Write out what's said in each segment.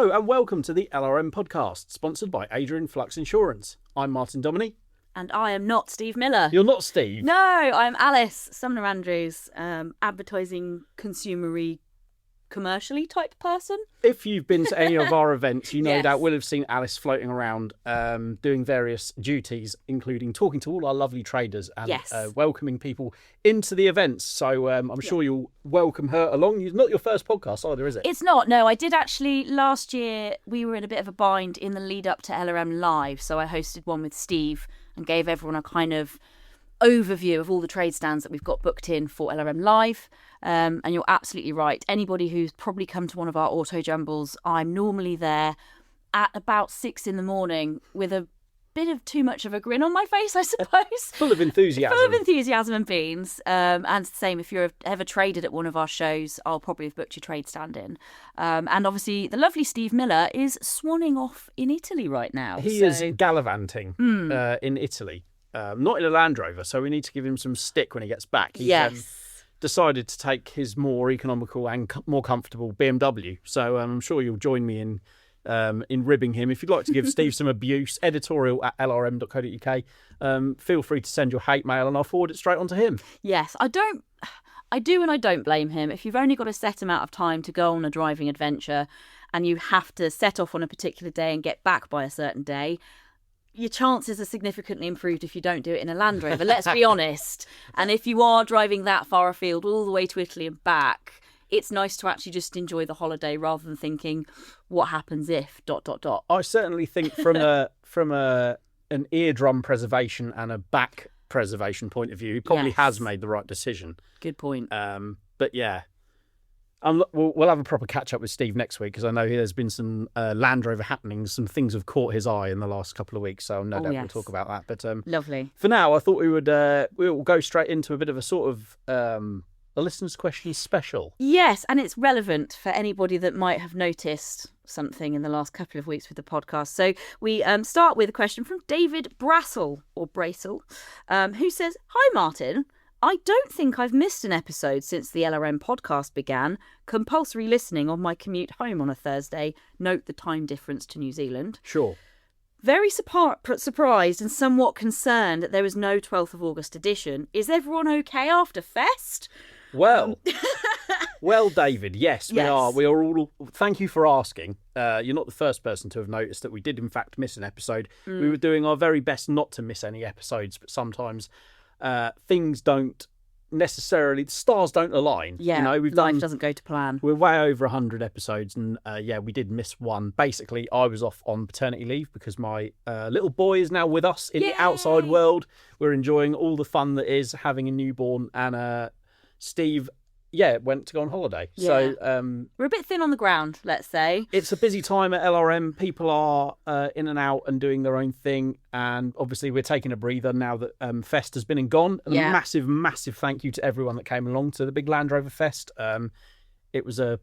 Hello and welcome to the LRM podcast, sponsored by Adrian Flux Insurance. I'm Martin Domoney. And I am not Steve Miller. You're not Steve? No, I'm Alice, Sumner-Andrews, advertising, consumery, commercially type person. If you've been to any of our events, you no Yes. doubt will have seen Alice floating around doing various duties, including talking to all our lovely traders and Yes. welcoming people into the events. So I'm sure you'll welcome her along. It's not your first podcast either, is it? It's not, no. I did actually, last year, we were in a bit of a bind in the lead up to LRM Live, so I hosted one with Steve and gave everyone a kind of overview of all the trade stands that we've got booked in for LRM Live. And you're absolutely right. Anybody who's probably come to one of our auto jumbles, I'm normally there at about 6 a.m. with a bit of too much of a grin on my face, I suppose. Full of enthusiasm. Full of enthusiasm and beans. And same, if you're ever traded at one of our shows, I'll probably have booked your trade stand in. And obviously, the lovely Steve Miller is swanning off in Italy right now. He is gallivanting in Italy. Not in a Land Rover, so we need to give him some stick when he gets back. He's decided to take his more economical and more comfortable BMW. So I'm sure you'll join me in ribbing him. If you'd like to give Steve some abuse, editorial at lrm.co.uk. Feel free to send your hate mail and I'll forward it straight on to him. Yes, I do and I don't blame him. If you've only got a set amount of time to go on a driving adventure and you have to set off on a particular day and get back by a certain day, your chances are significantly improved if you don't do it in a Land Rover, let's be honest. And if you are driving that far afield all the way to Italy and back, it's nice to actually just enjoy the holiday rather than thinking, what happens if ... I certainly think from an eardrum preservation and a back preservation point of view, he probably has made the right decision. Good point. But yeah, we'll have a proper catch up with Steve next week because I know there's been some Land Rover happenings. Some things have caught his eye in the last couple of weeks, so no doubt we'll talk about that. But lovely. For now, I thought we'll go straight into a bit of a sort of a listener's question special. Yes, and it's relevant for anybody that might have noticed something in the last couple of weeks with the podcast. So we start with a question from David Brasel, who says, "Hi Martin, I don't think I've missed an episode since the LRM podcast began. Compulsory listening on my commute home on a Thursday. Note the time difference to New Zealand. Sure. Very surprised and somewhat concerned that there was no 12th of August edition. Is everyone okay after Fest?" Well, David, yes, we are. We are all. Thank you for asking. You're not the first person to have noticed that we did, in fact, miss an episode. We were doing our very best not to miss any episodes, but sometimes things don't necessarily. The stars don't align. Yeah, life doesn't go to plan. We're way over 100 episodes, and we did miss one. Basically, I was off on paternity leave because my little boy is now with us in the outside world. We're enjoying all the fun that is having a newborn, and Steve, went to go on holiday. Yeah. So we're a bit thin on the ground, let's say. It's a busy time at LRM. People are in and out and doing their own thing. And obviously we're taking a breather now that Fest has been and gone. And a massive, massive thank you to everyone that came along to the big Land Rover Fest. It was a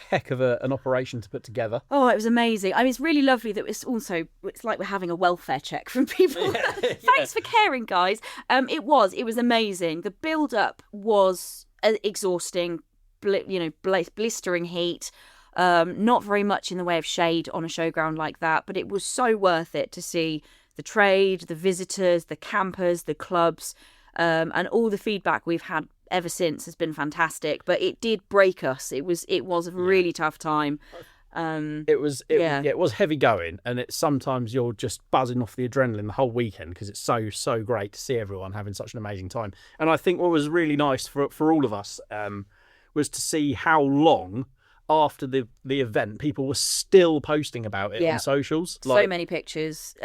heck of an operation to put together. Oh, it was amazing. I mean, it's really lovely that it's like we're having a welfare check from people. Thanks for caring, guys. It was amazing. The build up was exhausting, blistering heat, not very much in the way of shade on a showground like that, but it was so worth it to see the trade, the visitors, the campers, the clubs, and all the feedback we've had ever since has been fantastic. But it did break us. It was a really tough time. It was heavy going, and it's sometimes you're just buzzing off the adrenaline the whole weekend because it's so great to see everyone having such an amazing time. And I think what was really nice for all of us was to see how long after the event people were still posting about it on socials. So many pictures.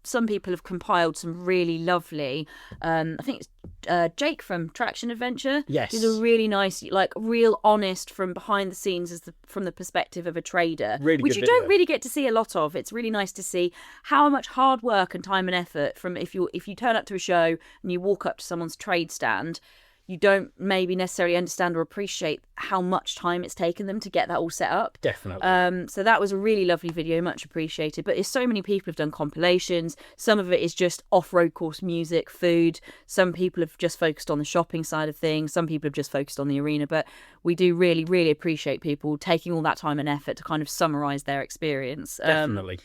Some people have compiled some really lovely. I think it's Jake from Traction Adventure. Yes, did a really nice, real honest from behind the scenes from the perspective of a trader, really which you video. Don't really get to see a lot of. It's really nice to see how much hard work and time and effort from if you turn up to a show and you walk up to someone's trade stand. you don't maybe necessarily understand or appreciate how much time it's taken them to get that all set up. Definitely. So that was a really lovely video, much appreciated. But so many people have done compilations. Some of it is just off-road course music, food. Some people have just focused on the shopping side of things. Some people have just focused on the arena. But we do really, really appreciate people taking all that time and effort to kind of summarise their experience. Definitely.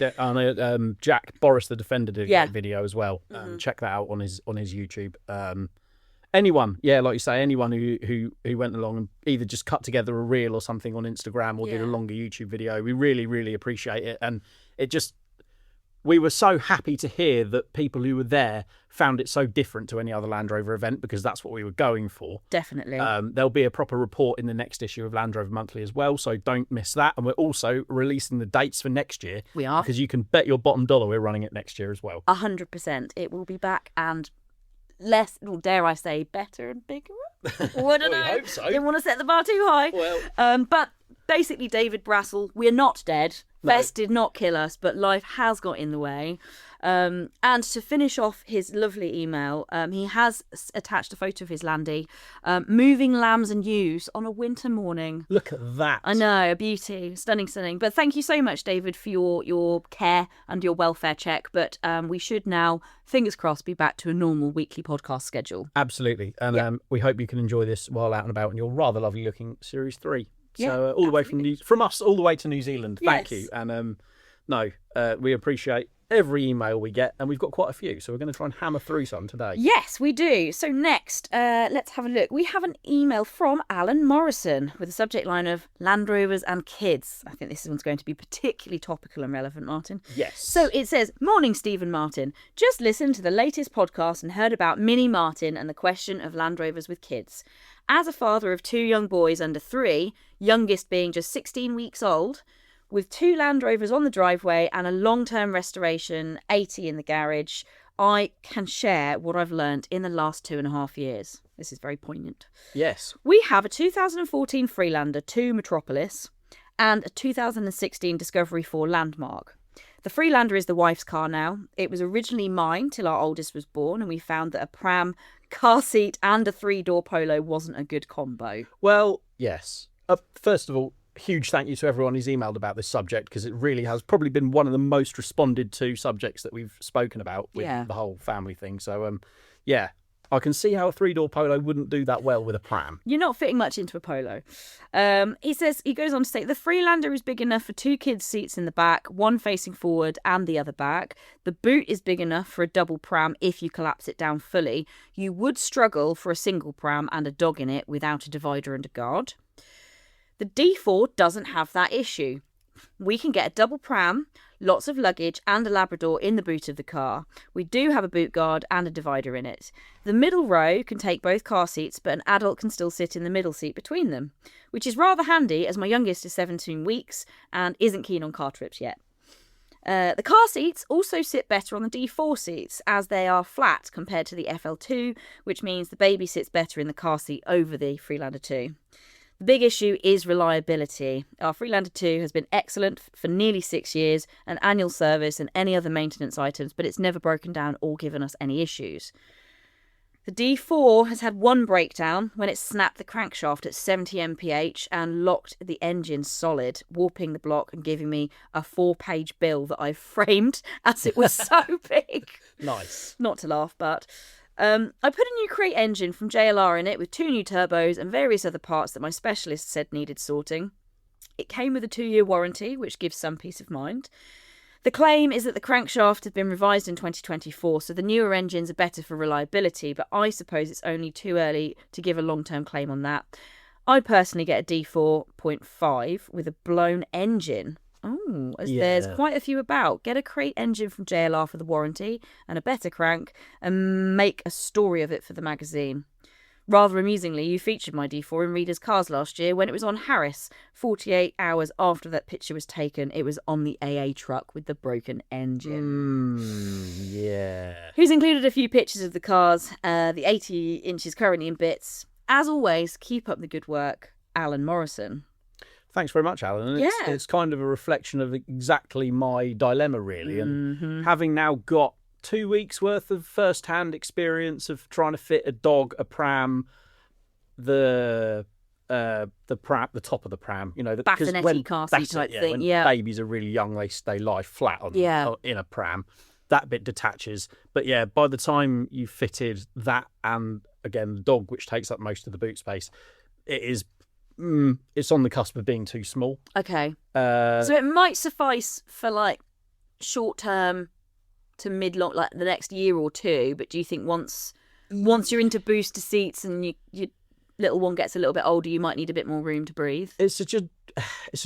Jack Boris the Defender did a video as well. Check that out on his YouTube. Anyone, like you say, anyone who went along and either just cut together a reel or something on Instagram or did a longer YouTube video, we really, really appreciate it. And we were so happy to hear that people who were there found it so different to any other Land Rover event, because that's what we were going for. Definitely. There'll be a proper report in the next issue of Land Rover Monthly as well, so don't miss that. And we're also releasing the dates for next year. We are. Because you can bet your bottom dollar we're running it next year as well. 100%. It will be back, and less, well, dare I say, better and bigger. Well, I don't know. I hope so. Didn't want to set the bar too high. Well, but basically, David Brassel, we're not dead. No. Fest did not kill us, but life has got in the way. And to finish off his lovely email, he has attached a photo of his Landy moving lambs and ewes on a winter morning. Look at that. I know, a beauty. Stunning, stunning. But thank you so much, David, for your care and your welfare check. But we should now, fingers crossed, be back to a normal weekly podcast schedule. Absolutely. And we hope you can enjoy this while out and about in your rather lovely looking Series 3. So all the way from us all the way to New Zealand. Thank you. And we appreciate every email we get, and we've got quite a few, so we're going to try and hammer through some today. Yes, we do. So next, let's have a look. We have an email from Alan Morrison with a subject line of Land Rovers and Kids. I think this one's going to be particularly topical and relevant, Martin. Yes. So it says, Morning, Stephen Martin. Just listened to the latest podcast and heard about Mini Martin and the question of Land Rovers with kids. As a father of 2 young boys under 3, youngest being just 16 weeks old, with 2 Land Rovers on the driveway and a long-term restoration, 80 in the garage, I can share what I've learnt in the last 2.5 years. This is very poignant. Yes. We have a 2014 Freelander 2 Metropolis and a 2016 Discovery 4 Landmark. The Freelander is the wife's car now. It was originally mine till our oldest was born, and we found that a pram, car seat and a 3-door Polo wasn't a good combo. Well, yes. First of all, huge thank you to everyone who's emailed about this subject, because it really has probably been one of the most responded to subjects that we've spoken about with the whole family thing. So, I can see how a 3-door Polo wouldn't do that well with a pram. You're not fitting much into a Polo. He goes on to say, the Freelander is big enough for 2 kids' seats in the back, one facing forward and the other back. The boot is big enough for a double pram if you collapse it down fully. You would struggle for a single pram and a dog in it without a divider and a guard. The D4 doesn't have that issue. We can get a double pram, lots of luggage and a Labrador in the boot of the car. We do have a boot guard and a divider in it. The middle row can take both car seats, but an adult can still sit in the middle seat between them, which is rather handy as my youngest is 17 weeks and isn't keen on car trips yet. The car seats also sit better on the D4 seats as they are flat compared to the FL2, which means the baby sits better in the car seat over the Freelander 2. The big issue is reliability. Our Freelander 2 has been excellent for nearly 6 years, an annual service and any other maintenance items, but it's never broken down or given us any issues. The D4 has had one breakdown when it snapped the crankshaft at 70 mph and locked the engine solid, warping the block and giving me a 4-page bill that I've framed as it was so big. Nice. Not to laugh, but... I put a new crate engine from JLR in it with 2 new turbos and various other parts that my specialist said needed sorting. It came with a 2-year warranty, which gives some peace of mind. The claim is that the crankshaft had been revised in 2024, so the newer engines are better for reliability, but I suppose it's only too early to give a long-term claim on that. I personally get a D4.5 with a blown engine. Oh, there's quite a few about. Get a crate engine from JLR for the warranty and a better crank and make a story of it for the magazine. Rather amusingly, you featured my D4 in Reader's Cars last year when it was on Harris. 48 hours after that picture was taken, it was on the AA truck with the broken engine. Who's included a few pictures of the cars. The 80 inches currently in bits. As always, keep up the good work, Alan Morrison. Thanks very much, Alan. And it's kind of a reflection of exactly my dilemma, really. And having now got 2 weeks' worth of first-hand experience of trying to fit a dog, a pram, the pram, the top of the pram, bassinetti car seat type thing. When babies are really young, they lie flat on in a pram. That bit detaches. But yeah, by the time you fitted that and again the dog, which takes up most of the boot space, it's on the cusp of being too small. Okay. So it might suffice for like short term to mid-long, like the next year or two. But do you think once you're into booster seats and your little one gets a little bit older, you might need a bit more room to breathe? It's a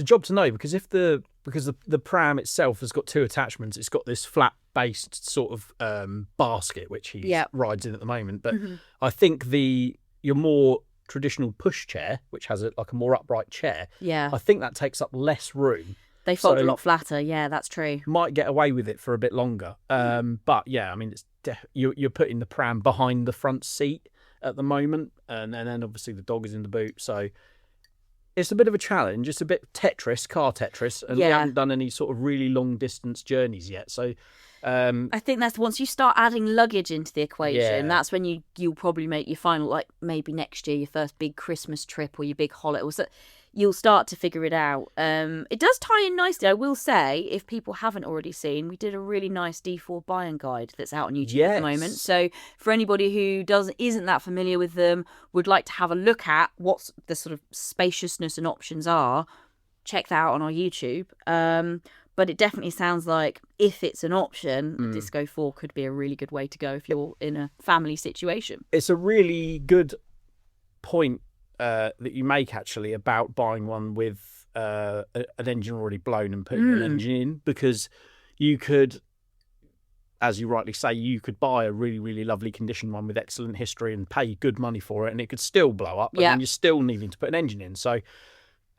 job to know, because the pram itself has got two attachments. It's got this flat-based sort of basket which he rides in at the moment. But I think your more traditional push chair, which has a more upright chair, I think that takes up less room. They fold a lot flatter. Yeah, that's true. Might get away with it for a bit longer. But yeah, I mean, it's you're putting the pram behind the front seat at the moment, and then obviously the dog is in the boot, so it's a bit of a challenge. It's a bit car Tetris, and we haven't done any sort of really long distance journeys yet. So I think that's once you start adding luggage into the equation, that's when you'll probably make your final, like maybe next year, your first big Christmas trip or your big holiday. You'll start to figure it out. It does tie in nicely, I will say, if people haven't already seen, we did a really nice D4 buying guide that's out on YouTube at the moment. So for anybody who isn't that familiar with them, would like to have a look at what the sort of spaciousness and options are, check that out on our YouTube. But it definitely sounds like if it's an option, a Disco 4 could be a really good way to go if you're in a family situation. It's a really good point that you make, actually, about buying one with an engine already blown and putting an engine in, because you could, as you rightly say, you could buy a really, really lovely condition one with excellent history and pay good money for it, and it could still blow up, and then you're still needing to put an engine in. So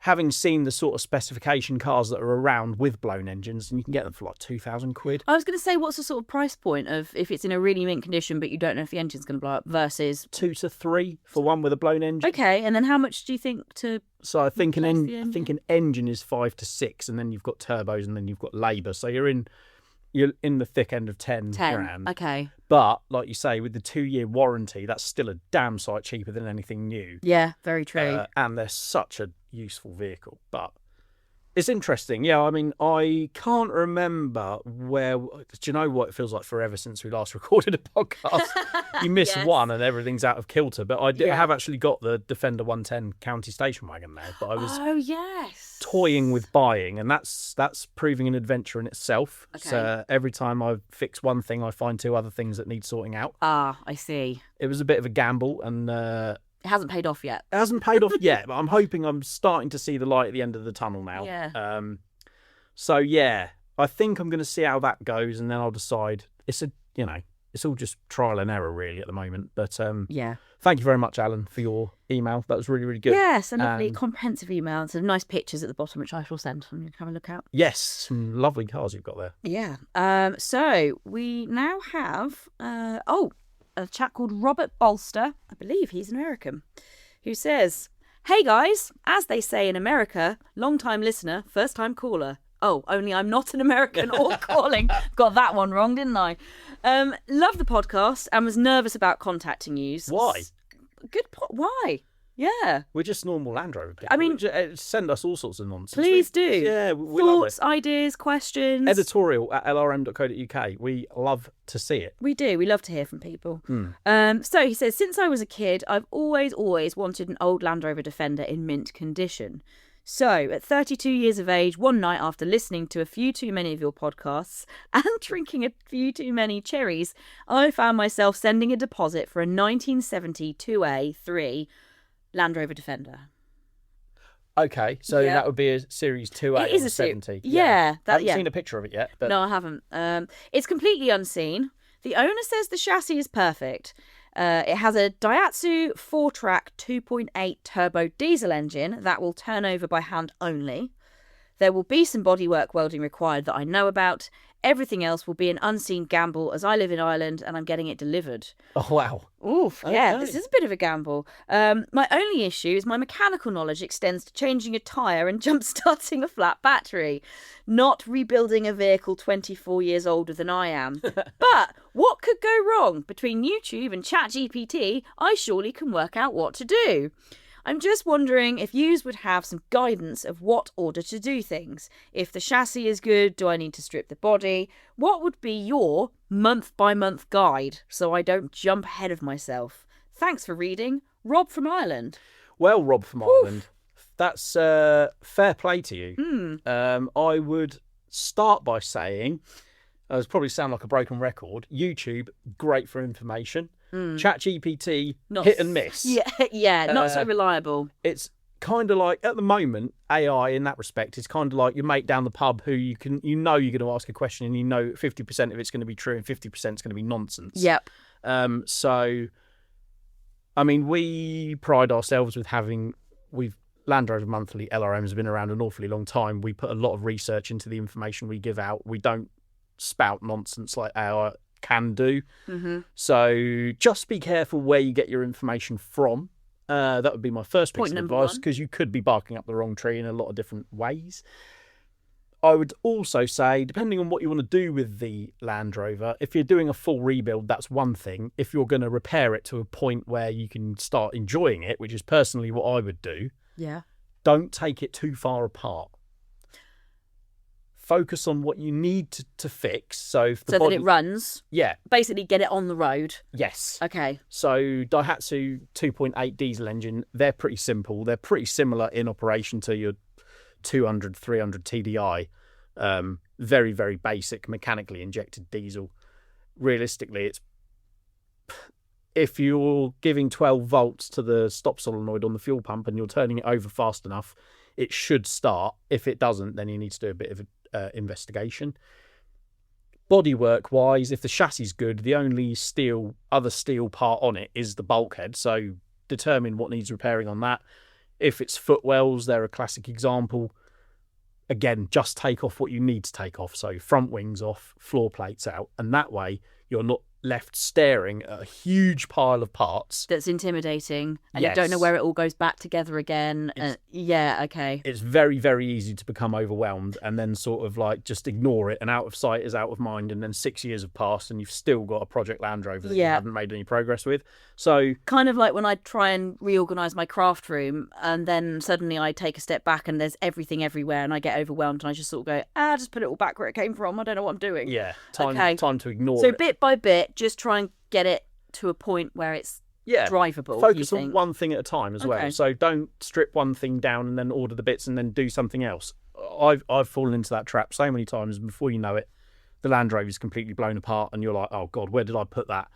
having seen the sort of specification cars that are around with blown engines, and you can get them for like £2,000. I was going to say, what's the sort of price point of if it's in a really mint condition but you don't know if the engine's going to blow up versus 2 to 3 for one with a blown engine. Okay, and then how much do you think to? So I think an engine is 5 to 6, and then you've got turbos, and then you've got labour. So you're in the thick end of 10 grand. Okay. But like you say, with the 2-year warranty, that's still a damn sight cheaper than anything new. Yeah, very true. And they're such a useful vehicle. But it's interesting. Yeah, I mean, I can't remember where. Do you know what? It feels like forever since we last recorded a podcast. You miss one and everything's out of kilter. But I have actually got the Defender 110 County Station Wagon now. But I was toying with buying, and that's proving an adventure in itself. Okay. So every time I fix one thing, I find 2 other things that need sorting out. Ah, I see. It was a bit of a gamble, and it hasn't paid off yet. It hasn't paid off yet, but I'm hoping I'm starting to see the light at the end of the tunnel now. Yeah. So yeah, I think I'm going to see how that goes, and then I'll decide. It's all just trial and error really at the moment. But thank you very much, Alan, for your email. That was really, really good. Yes, a lovely comprehensive email and some nice pictures at the bottom, which I shall send and you can have a look at. Yes, some lovely cars you've got there. Yeah. So we now have a chap called Robert Bolster, I believe he's an American, who says, "Hey guys, as they say in America, long-time listener, first-time caller." Oh, only I'm not an American or calling. Got that one wrong, didn't I? Love the podcast and was nervous about contacting you. Why? Why? Yeah. We're just normal Land Rover people. I mean, send us all sorts of nonsense. Please do. Yeah, we thoughts, love it. ideas, questions. Editorial at lrm.co.uk. We love to see it. We do. We love to hear from people. So he says, since I was a kid, I've always wanted an old Land Rover Defender in mint condition. So, at 32 years of age, one night after listening to a few too many of your podcasts and drinking a few too many cherries, I found myself sending a deposit for a 1970 2A3 Land Rover Defender. Okay, so that would be a Series 2A it is or 70. Yeah. I haven't seen a picture of it yet. But... No, I haven't. It's completely unseen. The owner says the chassis is perfect. It has a Daihatsu 4-track 2.8 turbo diesel engine that will turn over by hand only. There will be some bodywork welding required that I know about. Everything else will be an unseen gamble as I live in Ireland and I'm getting it delivered. Oh, wow. Oof, yeah, this is a bit of a gamble. My only issue is my mechanical knowledge extends to changing a tyre and jump-starting a flat battery, not rebuilding a vehicle 24 years older than I am. But What could go wrong? Between YouTube and ChatGPT, I surely can work out what to do. I'm just wondering if yous would have some guidance of what order to do things. If the chassis is good, do I need to strip the body? What would be your month-by-month guide so I don't jump ahead of myself? Thanks for reading. Rob from Ireland. Well, Rob from Ireland, that's fair play to you. I would start by saying, it probably sound like a broken record, YouTube, great for information. ChatGPT, hit and miss. Not so reliable. It's kind of like, at the moment, AI in that respect is kind of like your mate down the pub who you're going to ask a question and 50% of it's going to be true and 50% is going to be nonsense. Yep. So, I mean, we pride ourselves with Land Rover Monthly, LRM has been around an awfully long time. We put a lot of research into the information we give out. We don't spout nonsense like AI can do. So just be careful where you get your information from. That would be my first piece of advice, because you could be barking up the wrong tree in a lot of different ways. I would also say, depending on what you want to do with the Land Rover, if you're doing a full rebuild, that's one thing. If you're going to repair it to a point where you can start enjoying it, which is personally what I would do, don't take it too far apart. Focus on what you need to fix. So that it runs. Yeah. Basically get it on the road. Yes. Okay. So Daihatsu 2.8 diesel engine, they're pretty simple. They're pretty similar in operation to your 200, 300 TDI. Very, very basic mechanically injected diesel. Realistically, if you're giving 12 volts to the stop solenoid on the fuel pump and you're turning it over fast enough, it should start. If it doesn't, then you need to do a bit of investigation. Bodywork wise, if the chassis is good, the only other steel part on it is the bulkhead. So determine what needs repairing on that. If it's footwells, they're a classic example. Again, just take off what you need to take off. So front wings off, floor plates out, and that way you're not left staring at a huge pile of parts. That's intimidating, and you don't know where it all goes back together again. Okay. It's very, very easy to become overwhelmed and then sort of like just ignore it, and out of sight is out of mind, and then 6 years have passed and you've still got a Project Land Rover that you haven't made any progress with. So kind of like when I try and reorganise my craft room and then suddenly I take a step back and there's everything everywhere and I get overwhelmed and I just sort of go, just put it all back where it came from. I don't know what I'm doing. Yeah, time to ignore it. So bit by bit, just try and get it to a point where it's drivable. Focus on one thing at a time as well. So don't strip one thing down and then order the bits and then do something else. I've fallen into that trap so many times, and before you know it, the Land Rover is completely blown apart and you're like, oh God, where did I put that?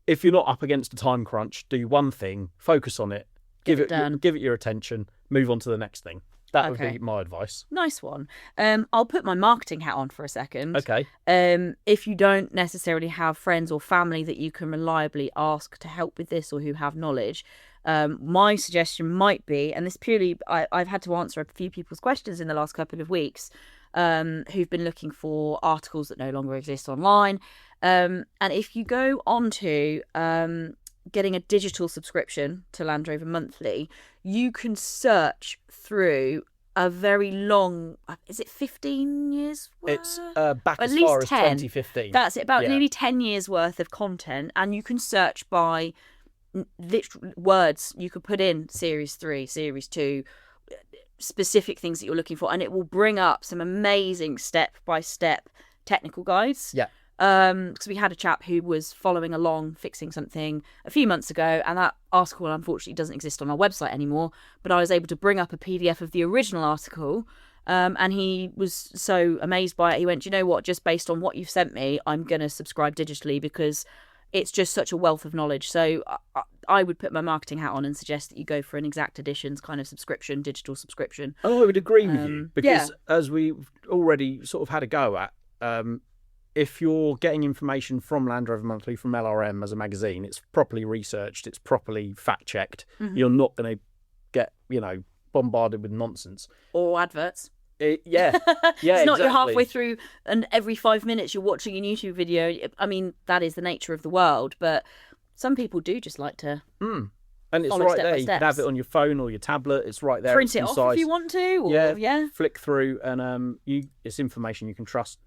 If you're not up against a time crunch, do one thing, focus on it, give it your attention, move on to the next thing. That would be my advice. Nice one. I'll put my marketing hat on for a second. Okay. If you don't necessarily have friends or family that you can reliably ask to help with this or who have knowledge, my suggestion might be, and this purely, I've had to answer a few people's questions in the last couple of weeks, who've been looking for articles that no longer exist online. And if you go on to getting a digital subscription to Land Rover Monthly, you can search through a very long, is it 15 years worth? It's back as far as 2015. That's it, about nearly 10 years worth of content, and you can search by words. You could put in Series 3, Series 2, specific things that you're looking for, and it will bring up some amazing step-by-step technical guides. Yeah. Because we had a chap who was following along fixing something a few months ago, and that article unfortunately doesn't exist on our website anymore, but I was able to bring up a PDF of the original article, and he was so amazed by it. He went, you know what, just based on what you've sent me, I'm going to subscribe digitally because it's just such a wealth of knowledge. So I would put my marketing hat on and suggest that you go for an exact editions kind of subscription, digital subscription. Oh, I would agree with you, because as we've already sort of had a go at, if you're getting information from Land Rover Monthly, from LRM as a magazine, it's properly researched, it's properly fact-checked. Mm-hmm. You're not going to get, bombarded with nonsense. Or adverts. It's not You're halfway through and every 5 minutes you're watching a YouTube video. I mean, that is the nature of the world, but some people do just like to... And it's right there. You can have it on your phone or your tablet. It's right there. Print it off if you want to. Or, flick through, and it's information you can trust.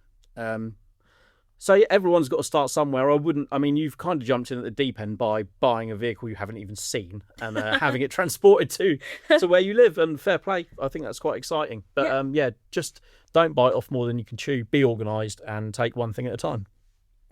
So yeah, everyone's got to start somewhere. You've kind of jumped in at the deep end by buying a vehicle you haven't even seen and having it transported to where you live, and fair play. I think that's quite exciting. But just don't bite off more than you can chew. Be organised and take one thing at a time.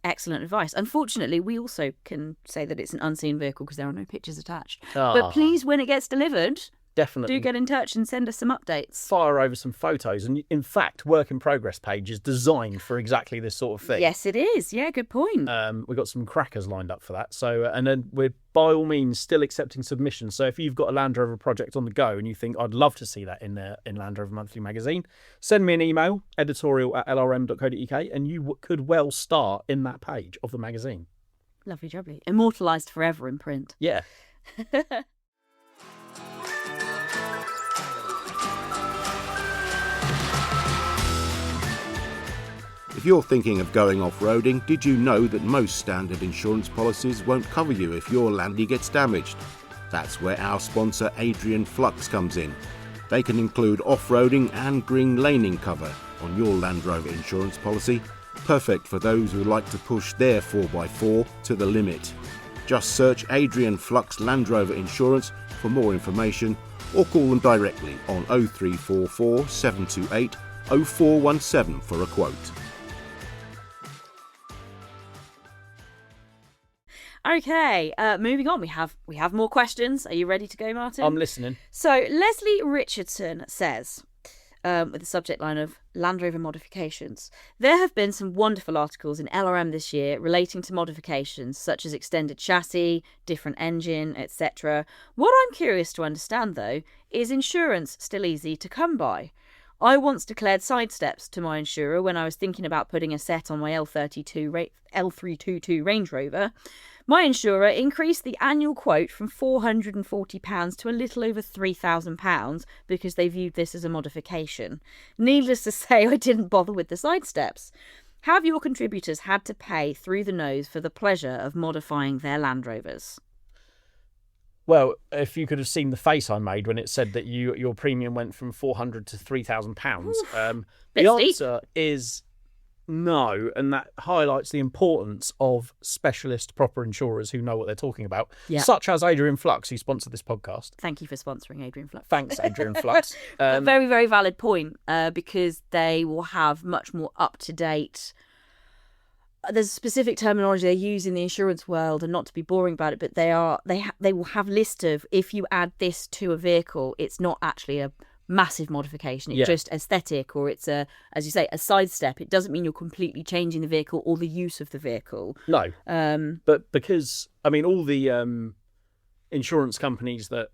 Excellent advice. Unfortunately, we also can say that it's an unseen vehicle because there are no pictures attached. But please, when it gets delivered, definitely do get in touch and send us some updates. Fire over some photos. And in fact, work in progress page is designed for exactly this sort of thing. Yes, it is. Yeah, good point. We've got some crackers lined up for that. So, and then we're by all means still accepting submissions. So if you've got a Land Rover project on the go and you think I'd love to see that in Land Rover Monthly magazine, send me an email, editorial@lrm.co.uk, and you could well start in that page of the magazine. Lovely jubbly. Immortalised forever in print. Yeah. If you're thinking of going off-roading, did you know that most standard insurance policies won't cover you if your Landy gets damaged? That's where our sponsor Adrian Flux comes in. They can include off-roading and green laning cover on your Land Rover insurance policy, perfect for those who like to push their 4x4 to the limit. Just search Adrian Flux Land Rover Insurance for more information or call them directly on 0344 728 0417 for a quote. Okay, moving on. We have more questions. Are you ready to go, Martin? I'm listening. So Leslie Richardson says, with the subject line of Land Rover modifications, there have been some wonderful articles in LRM this year relating to modifications such as extended chassis, different engine, etc. What I'm curious to understand, though, is insurance still easy to come by? I once declared side steps to my insurer when I was thinking about putting a set on my L322 Range Rover. My insurer increased the annual quote from £440 to a little over £3,000 because they viewed this as a modification. Needless to say, I didn't bother with the side steps. Have your contributors had to pay through the nose for the pleasure of modifying their Land Rovers? Well, if you could have seen the face I made when it said that your premium went from £400 to £3,000, the answer is no, and that highlights the importance of specialist proper insurers who know what they're talking about, such as Adrian Flux, who sponsored this podcast. Thank you for sponsoring Adrian Flux. Thanks, Adrian Flux. A very, very valid point, because they will have much more up-to-date... There's specific terminology they use in the insurance world, and not to be boring about it, but they will have list of, if you add this to a vehicle, it's not actually a massive modification. It's just aesthetic, or it's as you say, a sidestep. It doesn't mean you're completely changing the vehicle or the use of the vehicle. No. But because all the insurance companies that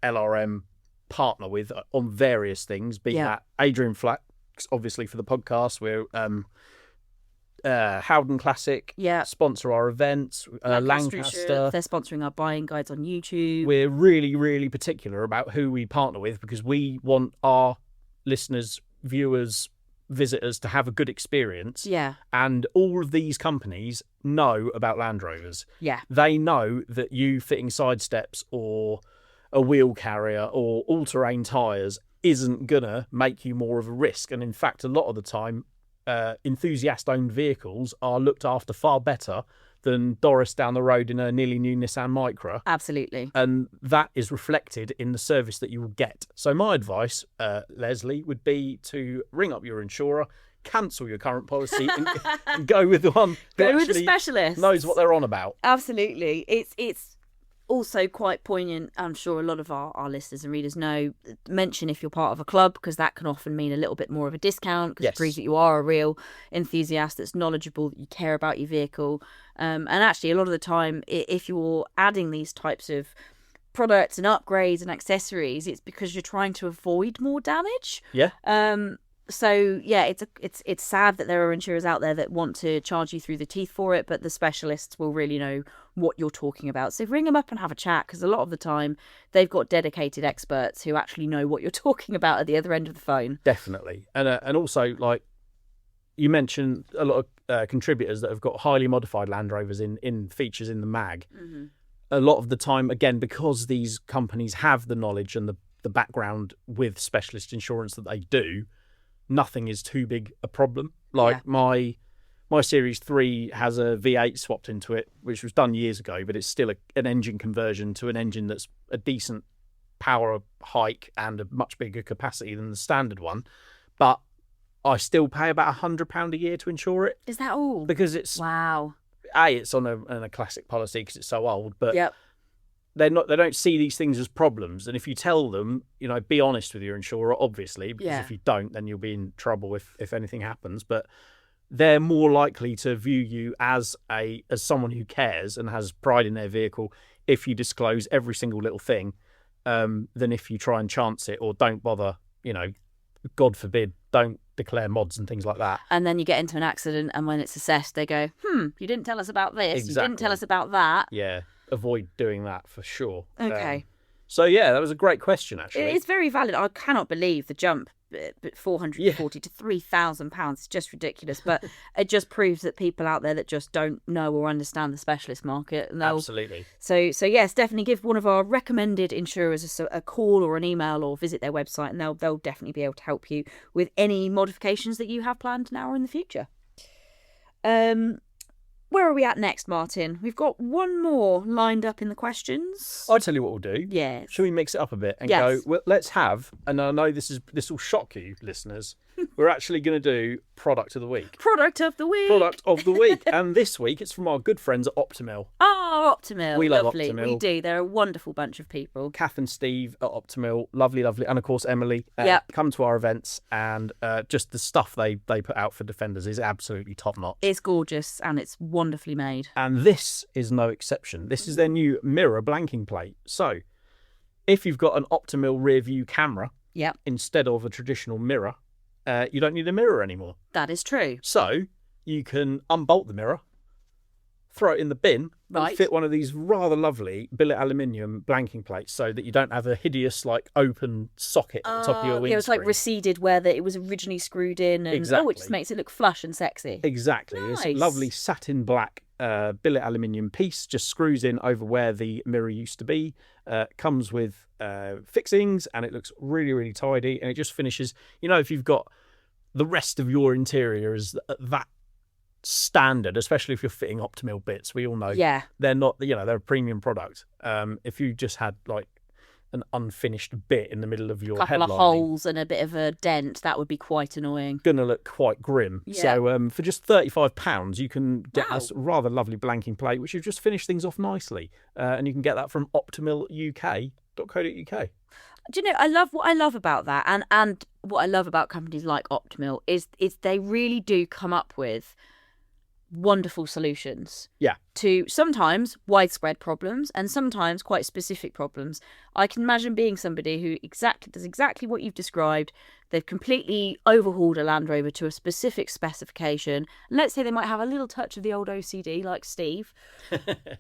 LRM partner with on various things, be that Adrian Flux, obviously for the podcast, we're Howden Classic sponsor our events, Lancaster, they're sponsoring our buying guides on YouTube. We're really, really particular about who we partner with because we want our listeners, viewers, visitors to have a good experience. And all of these companies know about Land Rovers. They know that you fitting side steps or a wheel carrier or all-terrain tyres isn't gonna make you more of a risk, and in fact a lot of the time enthusiast-owned vehicles are looked after far better than Doris down the road in a nearly new Nissan Micra. Absolutely. And that is reflected in the service that you will get. So my advice, Leslie, would be to ring up your insurer, cancel your current policy and go with the one that with the specialist knows what they're on about. Absolutely. It's also quite poignant. I'm sure a lot of our listeners and readers know, mention if you're part of a club, because that can often mean a little bit more of a discount, because it proves that you are a real enthusiast that's knowledgeable, that you care about your vehicle. And actually, a lot of the time, if you're adding these types of products and upgrades and accessories, it's because you're trying to avoid more damage. So it's sad that there are insurers out there that want to charge you through the teeth for it, but the specialists will really know what you're talking about. So ring them up and have a chat, because a lot of the time they've got dedicated experts who actually know what you're talking about at the other end of the phone. Definitely. And also, like you mentioned, a lot of contributors that have got highly modified Land Rovers in features in the mag. Mm-hmm. A lot of the time, again, because these companies have the knowledge and the background with specialist insurance that they do, nothing is too big a problem. Like my My Series 3 has a V8 swapped into it, which was done years ago, but it's still an engine conversion to an engine that's a decent power hike and a much bigger capacity than the standard one. But I still pay about £100 a year to insure it. Is that all? Because it's wow. It's on a classic policy because it's so old, but yep. They don't see these things as problems. And if you tell them, be honest with your insurer, obviously, because if you don't, then you'll be in trouble if anything happens. But they're more likely to view you as someone who cares and has pride in their vehicle if you disclose every single little thing, than if you try and chance it or don't bother, God forbid, don't declare mods and things like that. And then you get into an accident, and when it's assessed, they go, you didn't tell us about this. Exactly. You didn't tell us about that. Yeah, avoid doing that for sure. Okay. So, yeah, that was a great question, actually. It's very valid. I cannot believe the jump, but £440 to £3,000 is just ridiculous. But it just proves that people out there that just don't know or understand the specialist market. Absolutely. So yes, definitely give one of our recommended insurers a call or an email, or visit their website, and they'll definitely be able to help you with any modifications that you have planned now or in the future. Where are we at next, Martin? We've got one more lined up in the questions. I'll tell you what we'll do. Yes. Shall we mix it up a bit and yes. go, well, let's have, and I know this will shock you, listeners, we're actually going to do Product of the Week. Product of the Week. Product of the Week. And this week, it's from our good friends at Optimil. Oh, Optimil. We love lovely. Optimil. We do. They're a wonderful bunch of people. Kath and Steve at Optimil. Lovely, lovely. And, of course, Emily. Come to our events, and just the stuff they put out for Defenders is absolutely top-notch. It's gorgeous, and it's wonderfully made. And this is no exception. This is their new mirror blanking plate. So, if you've got an Optimil rear view camera instead of a traditional mirror, you don't need a mirror anymore. That is true. So you can unbolt the mirror, throw it in the bin, and fit one of these rather lovely billet aluminium blanking plates, so that you don't have a hideous open socket at the top of your windscreen. It was receded where it was originally screwed in, and exactly. it just makes it look flush and sexy. Exactly. Nice. It's lovely satin black billet aluminium piece, just screws in over where the mirror used to be. Comes with fixings, and it looks really, really tidy, and it just finishes. If you've got the rest of your interior is that standard, especially if you're fitting Optimil bits, we all know they're not, they're a premium product. If you just had an unfinished bit in the middle of your couple of holes and a bit of a dent, that would be quite annoying. Gonna look quite grim. So for just £35 you can get this rather lovely blanking plate, which you've just finished things off nicely, and you can get that from optimiluk.co.uk. Do you know, what I love about that, and what I love about companies like Optimil is they really do come up with wonderful solutions to sometimes widespread problems and sometimes quite specific problems. I can imagine being somebody who does exactly what you've described. They've completely overhauled a Land Rover to a specific specification. Let's say they might have a little touch of the old OCD, like Steve,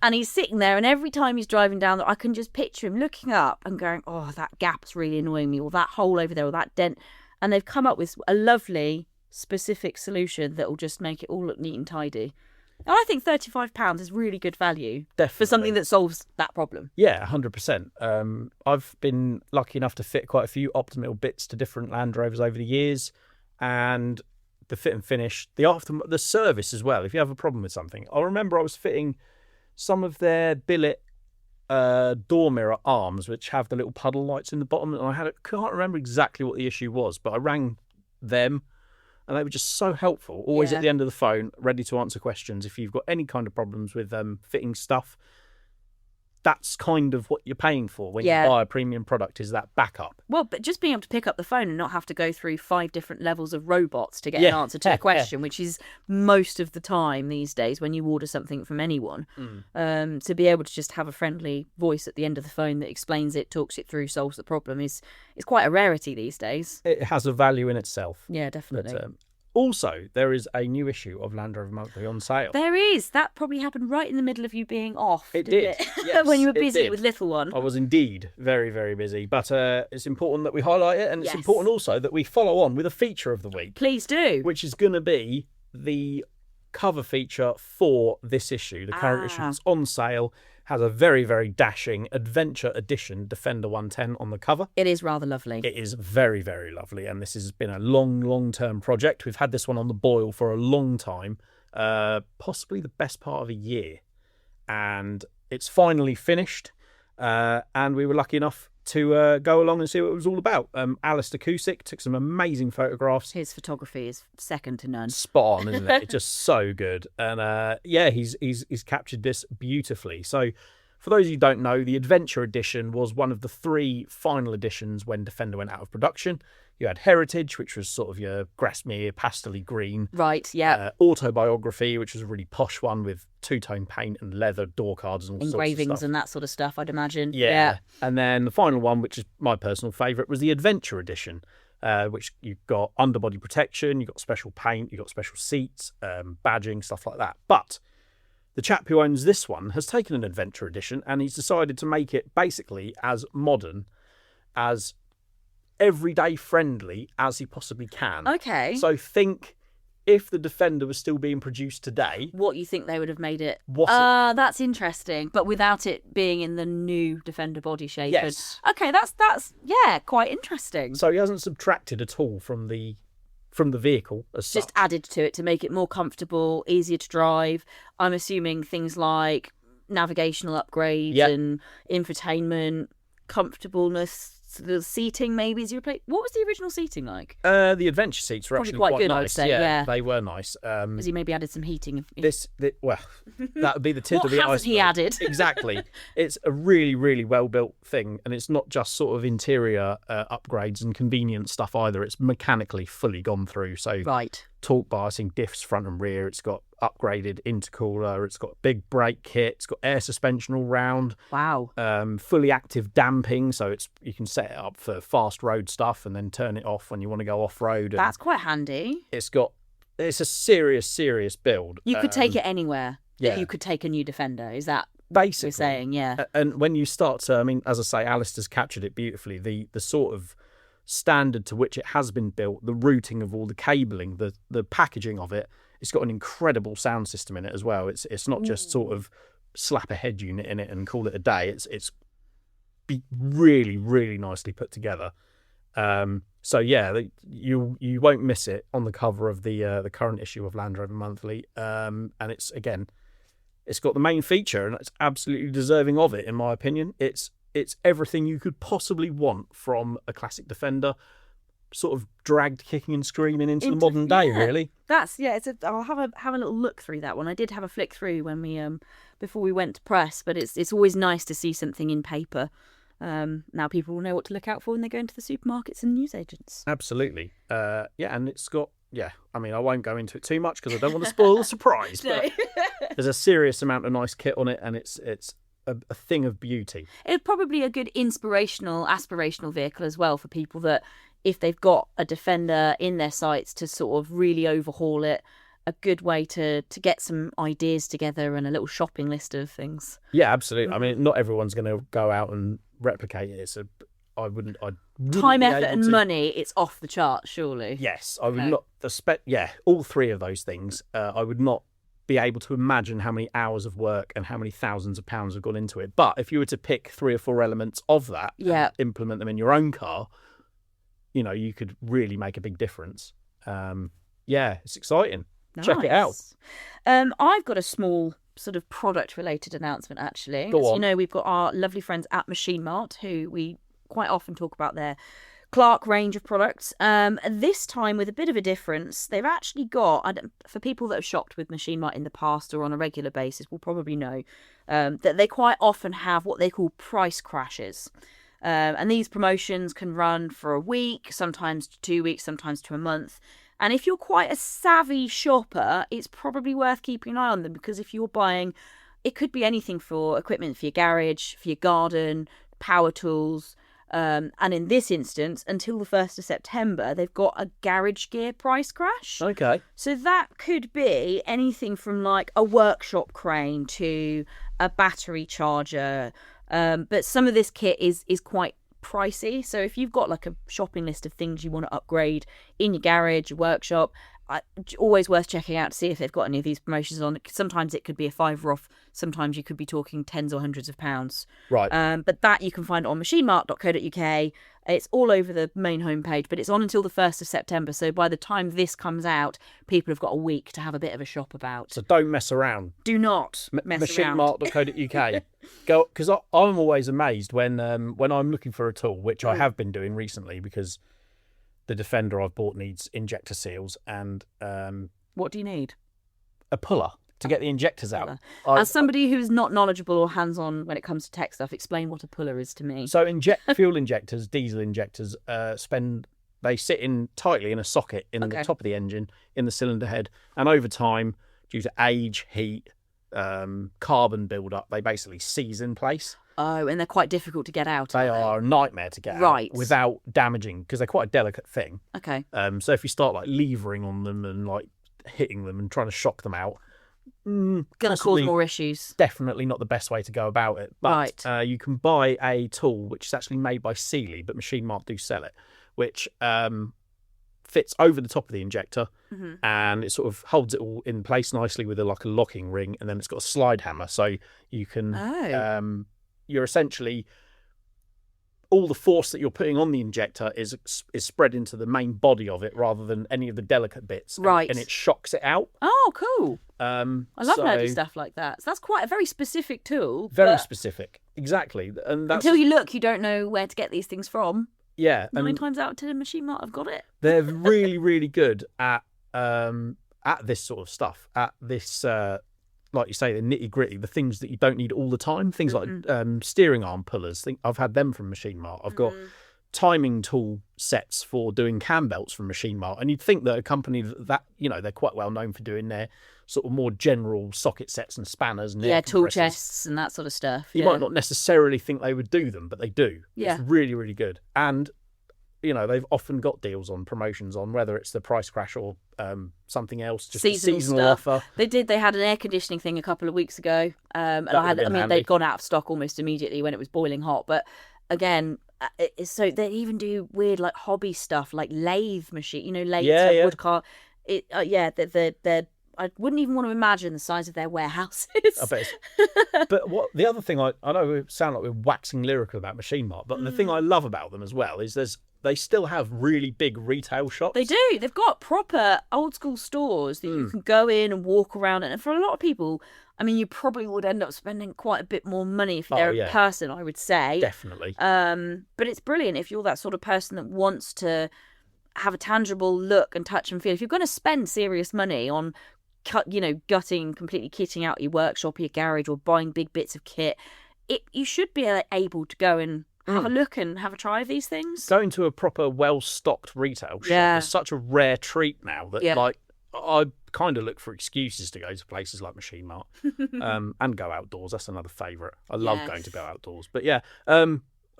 and he's sitting there, and every time he's driving down there, I can just picture him looking up and going, oh, that gap's really annoying me, or that hole over there, or that dent. And they've come up with a lovely specific solution that will just make it all look neat and tidy. And I think £35 is really good value. Definitely. For something that solves that problem. Yeah, 100%. I've been lucky enough to fit quite a few Optimil bits to different Land Rovers over the years, and the fit and finish, the service as well. If you have a problem with something, I remember I was fitting some of their billet door mirror arms, which have the little puddle lights in the bottom, and I can't remember exactly what the issue was, but I rang them. And they were just so helpful, always at the end of the phone, ready to answer questions. If you've got any kind of problems with fitting stuff, that's kind of what you're paying for when you buy a premium product, is that backup. Well, but just being able to pick up the phone and not have to go through 5 different levels of robots to get an answer to a question, which is most of the time these days when you order something from anyone. To be able to just have a friendly voice at the end of the phone that explains it, talks it through, solves the problem is quite a rarity these days. It has a value in itself. Yeah, definitely. But, also, there is a new issue of Land Rover Monthly on sale. There is. That probably happened right in the middle of you being off. It did. Yes, when you were busy with little one. I was indeed very, very busy. But it's important that we highlight it, and it's important also that we follow on with a feature of the week. Please do. Which is going to be the cover feature for this issue. The current issue that's on sale has a very, very dashing Adventure Edition Defender 110 on the cover. It is rather lovely. It is very, very lovely, and this has been a long, long-term project. We've had this one on the boil for a long time, possibly the best part of a year. And it's finally finished. And we were lucky enough to go along and see what it was all about. Alistair Cusick took some amazing photographs. His photography is second to none. Spot on, isn't it? It's just so good. And he's captured this beautifully. So for those of you who don't know, the Adventure Edition was one of the 3 final editions when Defender went out of production. You had Heritage, which was sort of your Grasmere, pastel-y green. Right, yeah. Autobiography, which was a really posh one with two-tone paint and leather door cards and all engravings sorts of stuff. And that sort of stuff, I'd imagine. Yeah. And then the final one, which is my personal favourite, was the Adventure Edition, which you've got underbody protection, you've got special paint, you've got special seats, badging, stuff like that. But the chap who owns this one has taken an Adventure Edition and he's decided to make it basically as modern, as everyday friendly as he possibly can. Okay. So think if the Defender was still being produced today, what you think they would have made it. That's interesting. But without it being in the new Defender body shape. Yes. Okay, that's quite interesting. So he hasn't subtracted at all from the vehicle as such. Just added to it to make it more comfortable, easier to drive. I'm assuming things like navigational upgrades and infotainment, comfortableness. The seating maybe is replaced. What was the original seating like? The adventure seats were probably actually quite good, nice. I would say. Yeah, they were nice. Has he maybe added some heating? That would be the tip of the iceberg. What hasn't he added? Exactly. It's a really, really well built thing, and it's not just sort of interior upgrades and convenient stuff either. It's mechanically fully gone through. So right. Torque biasing diffs front and rear. It's got upgraded intercooler. It's got big brake kit. It's got air suspension all round. Wow. Fully active damping, so you can set it up for fast road stuff and then turn it off when you want to go off road. That's quite handy. It's a serious build. You could take it anywhere. Yeah. You could take a new Defender. Is that basically we're saying? Yeah. And when you start to, I mean, as I say, Alistair's captured it beautifully. The sort of standard to which it has been built, the routing of all the cabling, the packaging of it. It's got an incredible sound system in it as well. It's not just sort of slap a head unit in it and call it a day. It's really, really nicely put together. So yeah, you won't miss it on the cover of the current issue of Land Rover Monthly. And it's got the main feature, and it's absolutely deserving of it, in my opinion. It's everything you could possibly want from a classic Defender, sort of dragged kicking and screaming into the modern day, really. I'll have a little look through that one. I did have a flick through when we before we went to press, but it's always nice to see something in paper. Now people will know what to look out for when they go into the supermarkets and newsagents. Absolutely. And it's got I mean, I won't go into it too much because I don't want to spoil the surprise. No. But there's a serious amount of nice kit on it, and it's a thing of beauty. It's probably a good aspirational vehicle as well for people that, if they've got a Defender in their sights, to sort of really overhaul it. A good way to get some ideas together and a little shopping list of things. Yeah, absolutely. I mean, not everyone's going to go out and replicate it. I wouldn't time, effort, and money. It's off the charts, surely. Yes, I would not. All 3 of those things. I would not be able to imagine how many hours of work and how many thousands of pounds have gone into it. But if you were to pick 3 or 4 elements of that, and implement them in your own car, you could really make a big difference. It's exciting. Nice. Check it out. I've got a small sort of product-related announcement, actually. Go on. We've got our lovely friends at Machine Mart, who we quite often talk about their Clark range of products. This time with a bit of a difference. They've actually got, for people that have shopped with Machine Mart in the past or on a regular basis will probably know that they quite often have what they call price crashes. And these promotions can run for a week, sometimes to 2 weeks, sometimes to a month. And if you're quite a savvy shopper, it's probably worth keeping an eye on them, because if you're buying, it could be anything for equipment for your garage, for your garden, power tools. And in this instance, until the 1st of September, they've got a garage gear price crash. Okay. So that could be anything from like a workshop crane to a battery charger. But some of this kit is quite pricey. So if you've got like a shopping list of things you want to upgrade in your garage, your workshop, always worth checking out to see if they've got any of these promotions on. Sometimes it could be a £5 off. Sometimes you could be talking tens or hundreds of pounds. Right. But that you can find on machinemart.co.uk. It's all over the main homepage, but it's on until the 1st of September. So by the time this comes out, people have got a week to have a bit of a shop about. So don't mess around. Do not mess around. Machinemart.co.uk. Go, because I'm always amazed when I'm looking for a tool, which I have been doing recently because the Defender I've bought needs injector seals and what do you need? A puller to get the injectors out. As somebody who's not knowledgeable or hands-on when it comes to tech stuff, explain what a puller is to me. So fuel injectors, diesel injectors, they sit in tightly in a socket in the top of the engine in the cylinder head, and over time, due to age, heat, carbon build-up, they basically seize in place. Oh, and they're quite difficult to get out. They are a nightmare to get out without damaging, because they're quite a delicate thing. Okay. So if you start like levering on them and like hitting them and trying to shock them out, gonna cause more issues. Definitely not the best way to go about it. But you can buy a tool which is actually made by Sealy, but Machine Mart do sell it, which fits over the top of the injector, and it sort of holds it all in place nicely with a locking ring, and then it's got a slide hammer, so you can you're essentially, all the force that you're putting on the injector is spread into the main body of it rather than any of the delicate bits. Right. And it shocks it out. Oh, cool. I love nerdy stuff like that. So that's quite a very specific tool. Very specific. Exactly. And that's, until you look, you don't know where to get these things from. Yeah. 9 times out of 10, Machine Mart have got it. They're really, really good at this sort of stuff, at this... like you say, the nitty-gritty, the things that you don't need all the time, things like steering arm pullers. I've had them from Machine Mart. I've got timing tool sets for doing cam belts from Machine Mart. And you'd think that a company that they're quite well known for doing their sort of more general socket sets and spanners and tool chests and that sort of stuff. You might not necessarily think they would do them, but they do. Yeah. It's really, really good. And they've often got deals on, promotions on, whether it's the price crash or something else, just seasonal offer. They had an air conditioning thing a couple of weeks ago, and they'd gone out of stock almost immediately when it was boiling hot. But again, so they even do weird like hobby stuff, like lathe machine, lathe wood car. They're I wouldn't even want to imagine the size of their warehouses. I bet. But the other thing, I know we sound like we're waxing lyrical about Machine Mart, but the thing I love about them as well is they still have really big retail shops. They do. They've got proper old school stores that you can go in and walk around. And for a lot of people, I mean, you probably would end up spending quite a bit more money if they're a person, I would say. Definitely. But it's brilliant if you're that sort of person that wants to have a tangible look and touch and feel. If you're going to spend serious money on gutting, completely kitting out your workshop or your garage or buying big bits of kit, you should be able to go and have a look and have a try of these things. Going to a proper well-stocked retail shop is such a rare treat now that I kind of look for excuses to go to places like Machine Mart and go outdoors. That's another favourite. I love going to go outdoors. But I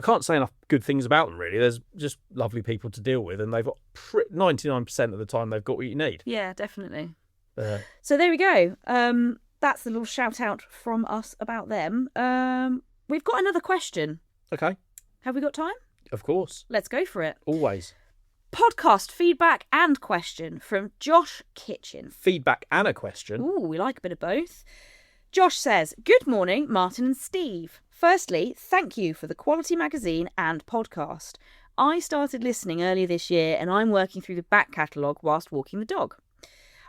can't say enough good things about them, really. There's just lovely people to deal with, and they've got 99% of the time they've got what you need. Yeah, definitely. So there we go. That's the little shout out from us about them. We've got another question. Okay. Have we got time? Of course. Let's go for it. Always. Podcast feedback and question from Josh Kitchen. Feedback and a question. Ooh, we like a bit of both. Josh says, "Good morning, Martin and Steve. Firstly, thank you for the quality magazine and podcast. I started listening earlier this year and I'm working through the back catalogue whilst walking the dog.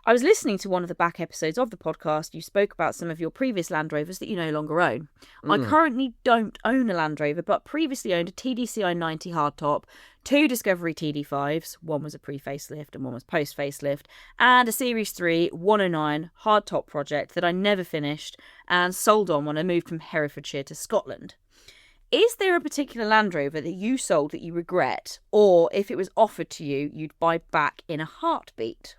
I was listening to one of the back episodes of the podcast. You spoke about some of your previous Land Rovers that you no longer own. I currently don't own a Land Rover, but previously owned a TDCi 90 hardtop, 2 Discovery TD5s, one was a pre-facelift and one was post-facelift, and a Series 3 109 hardtop project that I never finished and sold on when I moved from Herefordshire to Scotland. Is there a particular Land Rover that you sold that you regret, or if it was offered to you, you'd buy back in a heartbeat?